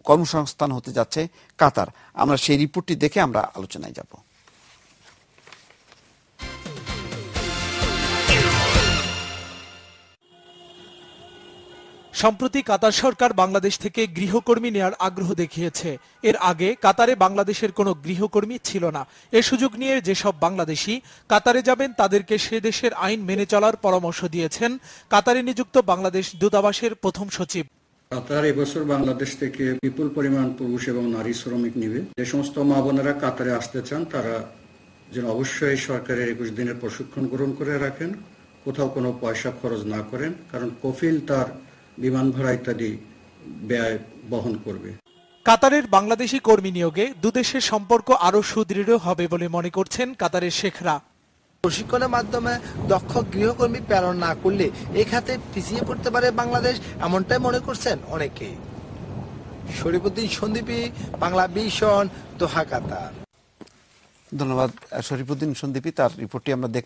কর্মসংস্থান হতে যাচ্ছে কাতার। আমরা সেই রিপোর্টটি দেখে আমরা আলোচনায় যাব। সম্প্রতি কাতার সরকার বাংলাদেশ থেকে গৃহকর্মী নেয়ার আগ্রহ দেখিয়েছে। এর আগে কাতারে বাংলাদেশের কোনো গৃহকর্মী ছিল না। এ সুযোগ নিয়ে যেসব বাংলাদেশি কাতারে যাবেন তাদেরকে সে দেশের আইন মেনে চলার পরামর্শ দিয়েছেন কাতারে নিযুক্ত বাংলাদেশ দূতাবাসের প্রথম সচিব। কাতার এবছর বাংলাদেশ থেকে বিপুল পরিমাণ পুরুষ এবং নারী শ্রমিক নিবে। যে সমস্ত মা বোনেরা কাতারে আসতে চান তারা যেন অবশ্যই সরকারের 21 দিনের প্রশিক্ষণ গ্রহণ করে রাখেন, কোথাও কোনো পয়সা খরচ না করেন, কারণ কফিল তার বিমান ভাড়া ইত্যাদি ব্যয় বহন করবে। কাতারের বাংলাদেশি কর্মী নিয়োগে দুদেশের সম্পর্ক আরো সুদৃঢ় হবে বলে মনে করছেন কাতারের শেখরা। প্রশিক্ষণের মাধ্যমে দক্ষ গৃহকর্মী প্রেরণ না করলে এই খাতে পিছিয়ে পড়তে পারে বাংলাদেশ, এমনটাই মনে করছেন অনেকে। শরীফুদ্দিন সন্দীপী, বাংলা ভিশন, দোহা, কাতার। ধন্যবাদ শরীফুদ্দিন সন্দীপী, তার রিপোর্টটি আমরা দেখলাম।